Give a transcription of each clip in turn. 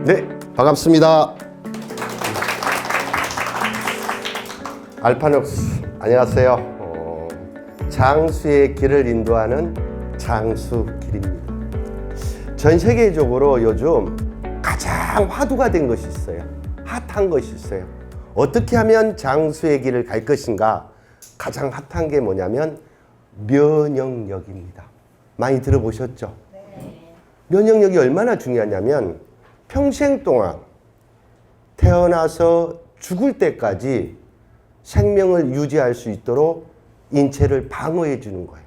네, 반갑습니다. 알파녹스, 안녕하세요. 장수의 길을 인도하는 장수길입니다. 전 세계적으로 요즘 가장 화두가 된 것이 있어요. 핫한 것이 있어요. 어떻게 하면 장수의 길을 갈 것인가? 가장 핫한 게 뭐냐면 면역력입니다. 많이 들어보셨죠? 네. 면역력이 얼마나 중요하냐면 평생 동안 태어나서 죽을 때까지 생명을 유지할 수 있도록 인체를 방어해 주는 거예요.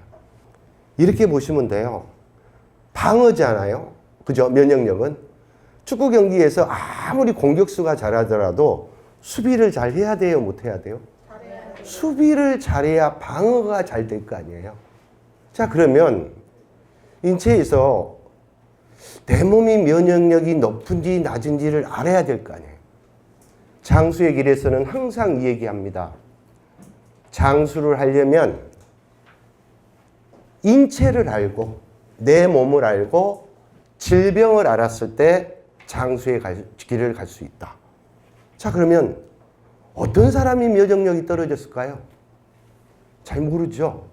이렇게 보시면 돼요. 방어잖아요. 그죠? 면역력은. 축구 경기에서 아무리 공격수가 잘하더라도 수비를 잘 해야 돼요? 못 해야 돼요? 수비를 잘해야 방어가 잘 될 거 아니에요. 자, 그러면 인체에서 내 몸이 면역력이 높은지 낮은지를 알아야 될 거 아니에요. 장수의 길에서는 항상 이 얘기합니다. 장수를 하려면 인체를 알고 내 몸을 알고 질병을 알았을 때 장수의 길을 갈 수 있다. 자, 그러면 어떤 사람이 면역력이 떨어졌을까요? 잘 모르죠.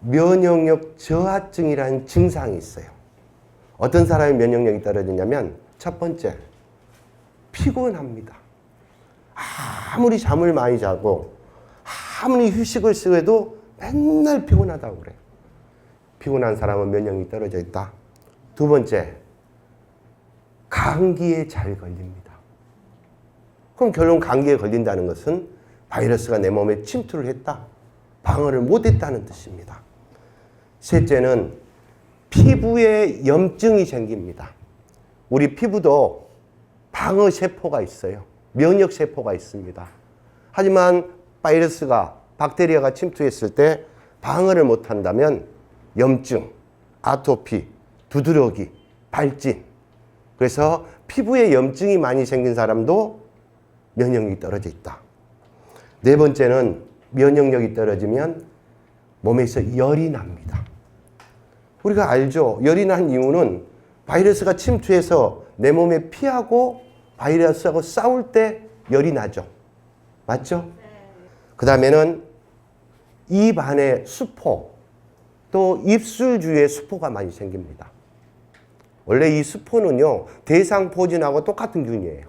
면역력 저하증이라는 증상이 있어요. 어떤 사람이 면역력이 떨어지냐면 첫 번째, 피곤합니다. 아무리 잠을 많이 자고 아무리 휴식을 쓰고도 맨날 피곤하다고 그래요. 피곤한 사람은 면역력이 떨어져 있다. 두 번째, 감기에 잘 걸립니다. 그럼 결론 감기에 걸린다는 것은 바이러스가 내 몸에 침투를 했다. 방어를 못했다는 뜻입니다. 셋째는 피부에 염증이 생깁니다. 우리 피부도 방어세포가 있어요. 면역세포가 있습니다. 하지만 바이러스가, 박테리아가 침투했을 때 방어를 못한다면 염증, 아토피, 두드러기, 발진. 그래서 피부에 염증이 많이 생긴 사람도 면역력이 떨어져 있다. 네 번째는 면역력이 떨어지면 몸에서 열이 납니다. 우리가 알죠? 열이 난 이유는 바이러스가 침투해서 내 몸에 피하고 바이러스하고 싸울 때 열이 나죠. 맞죠? 네. 그 다음에는 입 안에 수포, 또 입술 주위에 수포가 많이 생깁니다. 원래 이 수포는요, 대상포진하고 똑같은 균이에요.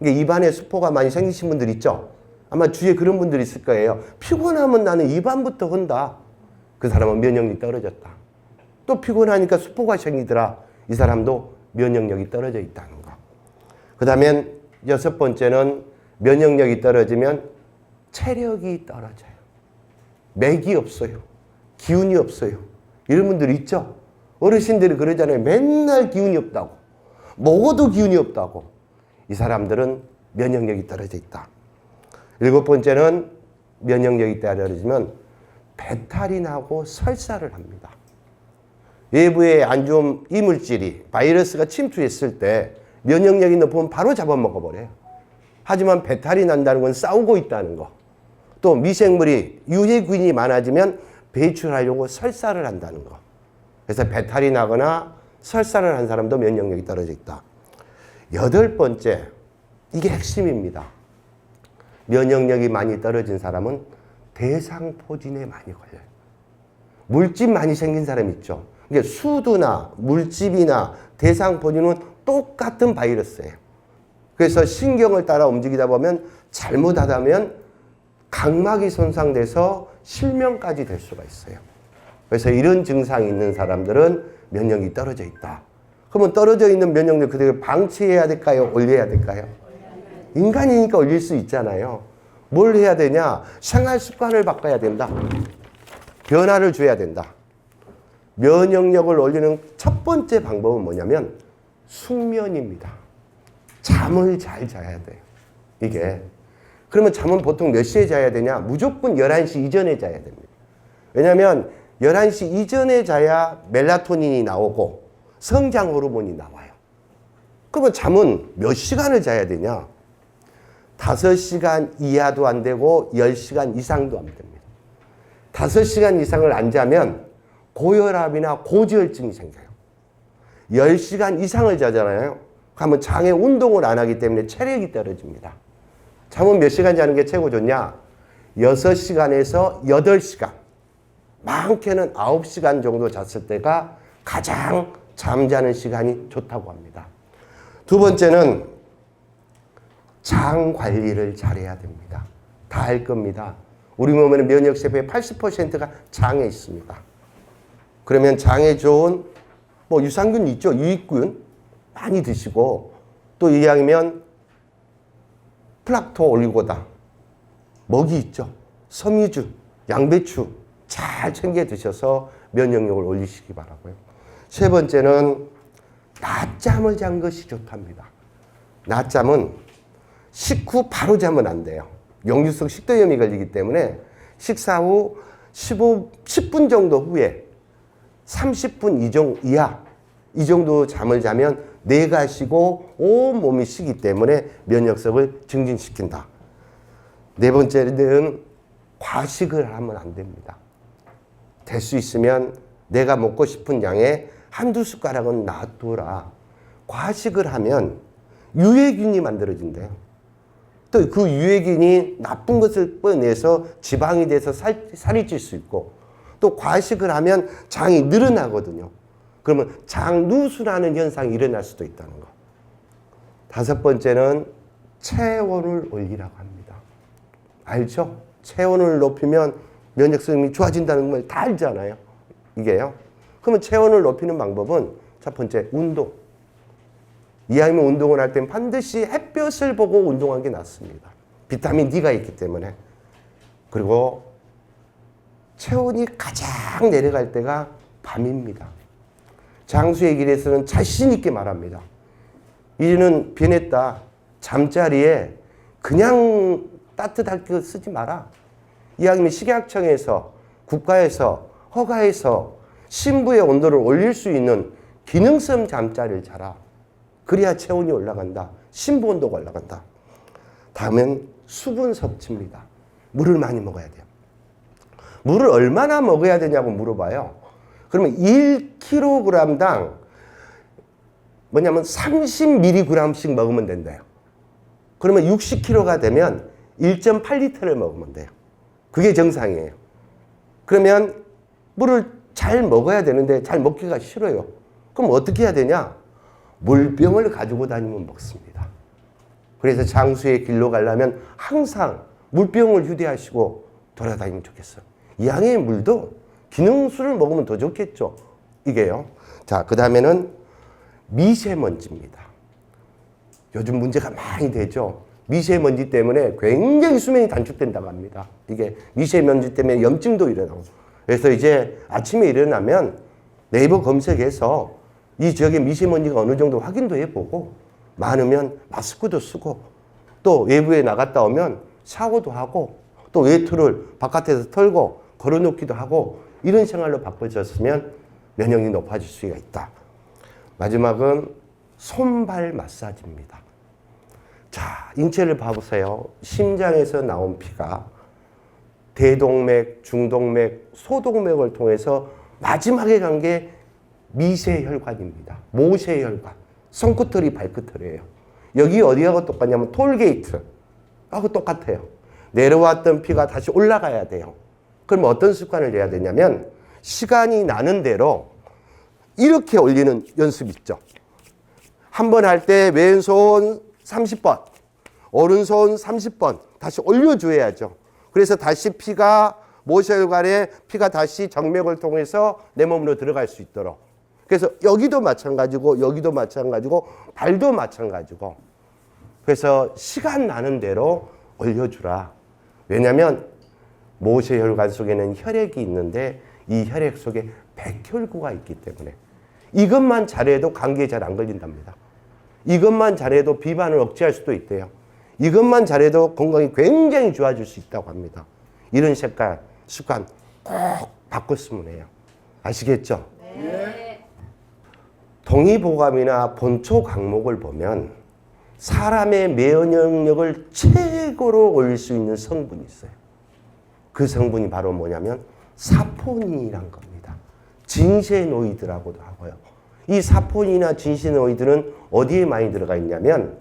입 안에 수포가 많이 생기신 분들 있죠? 아마 주위에 그런 분들 있을 거예요. 피곤하면 나는 입 안부터 헌다. 그 사람은 면역력이 떨어졌다. 또 피곤하니까 수포가 생기더라. 이 사람도 면역력이 떨어져 있다는 거. 그 다음엔 여섯 번째는 면역력이 떨어지면 체력이 떨어져요. 맥이 없어요. 기운이 없어요. 이런 분들 있죠? 어르신들이 그러잖아요. 맨날 기운이 없다고. 먹어도 기운이 없다고. 이 사람들은 면역력이 떨어져 있다. 일곱 번째는 면역력이 떨어지면 배탈이 나고 설사를 합니다. 외부에 안 좋은 이물질이, 바이러스가 침투했을 때 면역력이 높으면 바로 잡아먹어버려요. 하지만 배탈이 난다는 건 싸우고 있다는 거. 또 미생물이, 유해균이 많아지면 배출하려고 설사를 한다는 거. 그래서 배탈이 나거나 설사를 한 사람도 면역력이 떨어져 있다. 여덟 번째, 이게 핵심입니다. 면역력이 많이 떨어진 사람은 대상포진에 많이 걸려요. 물집 많이 생긴 사람 있죠. 그러니까 수두나 물집이나 대상포진은 똑같은 바이러스예요. 그래서 신경을 따라 움직이다 보면 잘못하다면 각막이 손상돼서 실명까지 될 수가 있어요. 그래서 이런 증상이 있는 사람들은 면역력이 떨어져 있다. 그러면 떨어져 있는 면역력 그대로 방치해야 될까요? 올려야 될까요? 인간이니까 올릴 수 있잖아요. 뭘 해야 되냐? 생활 습관을 바꿔야 된다. 변화를 줘야 된다. 면역력을 올리는 첫 번째 방법은 뭐냐면 숙면입니다. 잠을 잘 자야 돼요. 이게. 그러면 잠은 보통 몇 시에 자야 되냐? 무조건 11시 이전에 자야 됩니다. 왜냐하면 11시 이전에 자야 멜라토닌이 나오고 성장 호르몬이 나와요. 그러면 잠은 몇 시간을 자야 되냐? 5시간 이하도 안 되고 10시간 이상도 안 됩니다. 5시간 이상을 안 자면 고혈압이나 고지혈증이 생겨요. 10시간 이상을 자잖아요. 하면 장의 운동을 안 하기 때문에 체력이 떨어집니다. 잠은 몇 시간 자는 게 최고 좋냐? 6시간에서 8시간. 많게는 9시간 정도 잤을 때가 가장 잠자는 시간이 좋다고 합니다. 두 번째는 장 관리를 잘해야 됩니다. 다 할 겁니다. 우리 몸에는 면역세포의 80%가 장에 있습니다. 그러면 장에 좋은 유산균 있죠. 유익균 많이 드시고, 또 이왕이면 플락토 올리고당, 먹이 있죠. 섬유주, 양배추 잘 챙겨 드셔서 면역력을 올리시기 바라고요. 세 번째는 낮잠을 잔 것이 좋답니다. 낮잠은 식후 바로 자면 안 돼요. 역류성 식도염이 걸리기 때문에 식사 후 10분 정도 후에 30분 이하 이 정도 잠을 자면 뇌가 쉬고 온 몸이 쉬기 때문에 면역력을 증진시킨다. 네 번째는 과식을 하면 안 됩니다. 될 수 있으면 내가 먹고 싶은 양의 한두 숟가락은 놔둬라. 과식을 하면 유해균이 만들어진대요. 또 그 유해균이 나쁜 것을 뻗내서 지방이 돼서 살이 찔 수 있고, 또 과식을 하면 장이 늘어나거든요. 그러면 장누수라는 현상이 일어날 수도 있다는 거. 다섯 번째는 체온을 올리라고 합니다. 알죠? 체온을 높이면 면역성이 좋아진다는 걸 다 알잖아요. 이게요. 그러면 체온을 높이는 방법은 첫 번째, 운동. 이왕이면 운동을 할 땐 반드시 햇볕을 보고 운동하는 게 낫습니다. 비타민 D가 있기 때문에. 그리고 체온이 가장 내려갈 때가 밤입니다. 장수의 길에서는 자신 있게 말합니다. 이제는 변했다. 잠자리에 그냥 따뜻할 거 쓰지 마라. 이왕이면 식약청에서, 국가에서, 허가해서 신부의 온도를 올릴 수 있는 기능성 잠자리를 자라. 그래야 체온이 올라간다. 신부 온도가 올라간다. 다음엔 수분 섭취입니다. 물을 많이 먹어야 돼요. 물을 얼마나 먹어야 되냐고 물어봐요. 그러면 1kg당 30mg씩 먹으면 된대요. 그러면 60kg가 되면 1.8리터를 먹으면 돼요. 그게 정상이에요. 그러면 물을 잘 먹어야 되는데 잘 먹기가 싫어요. 그럼 어떻게 해야 되냐? 물병을 가지고 다니면 먹습니다. 그래서 장수의 길로 가려면 항상 물병을 휴대하시고 돌아다니면 좋겠어요. 양의 물도 기능수를 먹으면 더 좋겠죠. 이게요. 자, 그 다음에는 미세먼지입니다. 요즘 문제가 많이 되죠. 미세먼지 때문에 굉장히 수명이 단축된다고 합니다. 이게 미세먼지 때문에 염증도 일어나고. 그래서 이제 아침에 일어나면 네이버 검색해서 이 지역의 미세먼지가 어느 정도 확인도 해보고, 많으면 마스크도 쓰고, 또 외부에 나갔다 오면 샤워도 하고, 또 외투를 바깥에서 털고 걸어놓기도 하고, 이런 생활로 바꿔졌으면 면역력이 높아질 수가 있다. 마지막은 손발 마사지입니다. 자, 인체를 봐보세요. 심장에서 나온 피가 대동맥, 중동맥, 소동맥을 통해서 마지막에 간 게 미세혈관입니다. 모세혈관. 손끝털이 발끝털이에요. 여기 어디하고 똑같냐면 톨게이트하고 똑같아요. 내려왔던 피가 다시 올라가야 돼요. 그럼 어떤 습관을 해야 되냐면, 시간이 나는 대로 이렇게 올리는 연습 있죠. 한 번 할 때 왼손 30번, 오른손 30번 다시 올려줘야죠. 그래서 다시 피가, 모세혈관에 피가 다시 정맥을 통해서 내 몸으로 들어갈 수 있도록. 그래서 여기도 마찬가지고, 여기도 마찬가지고, 발도 마찬가지고. 그래서 시간 나는 대로 올려주라. 왜냐하면 모세혈관 속에는 혈액이 있는데 이 혈액 속에 백혈구가 있기 때문에 이것만 잘해도 감기에 잘 안 걸린답니다. 이것만 잘해도 비만을 억제할 수도 있대요. 이것만 잘해도 건강이 굉장히 좋아질 수 있다고 합니다. 이런 습관 꼭 바꿨으면 해요. 아시겠죠? 네. 동의보감이나 본초 강목을 보면 사람의 면역력을 최고로 올릴 수 있는 성분이 있어요. 그 성분이 바로 뭐냐면 사포닌이란 겁니다. 진세노이드라고도 하고요. 이 사포닌이나 진시노이드는 어디에 많이 들어가 있냐면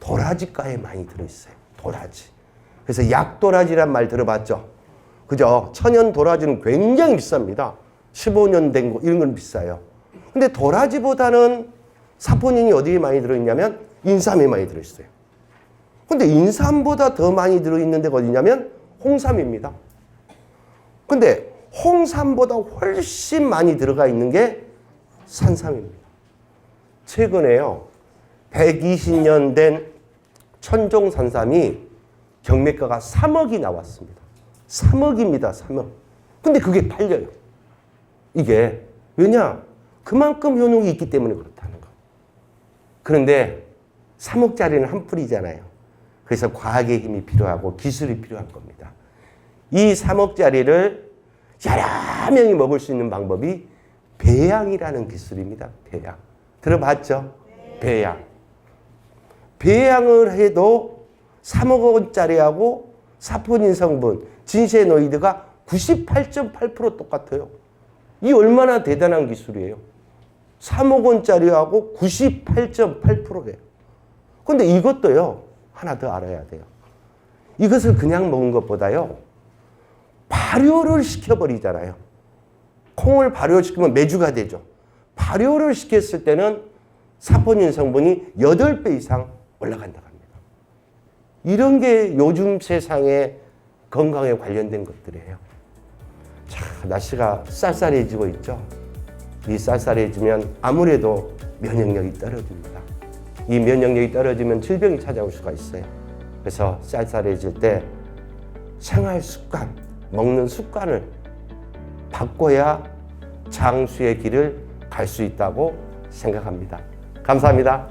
도라지가에 많이 들어있어요. 도라지. 그래서 약도라지란 말 들어봤죠? 그죠? 천연 도라지는 굉장히 비쌉니다. 15년 된 거 이런 건 비싸요. 근데 도라지보다는 사포닌이 어디에 많이 들어있냐면 인삼에 많이 들어있어요. 근데 인삼보다 더 많이 들어있는 데가 어디냐면 홍삼입니다. 근데 홍삼보다 훨씬 많이 들어가 있는 게 산삼입니다. 최근에요, 120년 된 천종 산삼이 경매가가 3억이 나왔습니다. 3억입니다, 3억. 근데 그게 팔려요. 이게 왜냐? 그만큼 효능이 있기 때문에 그렇다는 거. 그런데 3억짜리는 한 풀이잖아요. 그래서 과학의 힘이 필요하고 기술이 필요한 겁니다. 이 3억짜리를 여러 명이 먹을 수 있는 방법이 배양이라는 기술입니다. 배양. 들어봤죠? 네. 배양. 배양을 해도 3억 원짜리하고 사포닌 성분, 진세노이드가 98.8% 똑같아요. 이 얼마나 대단한 기술이에요. 3억 원짜리하고 98.8%예요. 근데 이것도요, 하나 더 알아야 돼요. 이것을 그냥 먹은 것보다요, 발효를 시켜버리잖아요. 콩을 발효시키면 메주가 되죠. 발효를 시켰을 때는 사포닌 성분이 8배 이상 올라간다고 합니다. 이런 게 요즘 세상의 건강에 관련된 것들이에요. 자, 날씨가 쌀쌀해지고 있죠. 이 쌀쌀해지면 아무래도 면역력이 떨어집니다. 이 면역력이 떨어지면 질병이 찾아올 수가 있어요. 그래서 쌀쌀해질 때 생활 습관, 먹는 습관을 바꿔야 장수의 길을 갈 수 있다고 생각합니다. 감사합니다.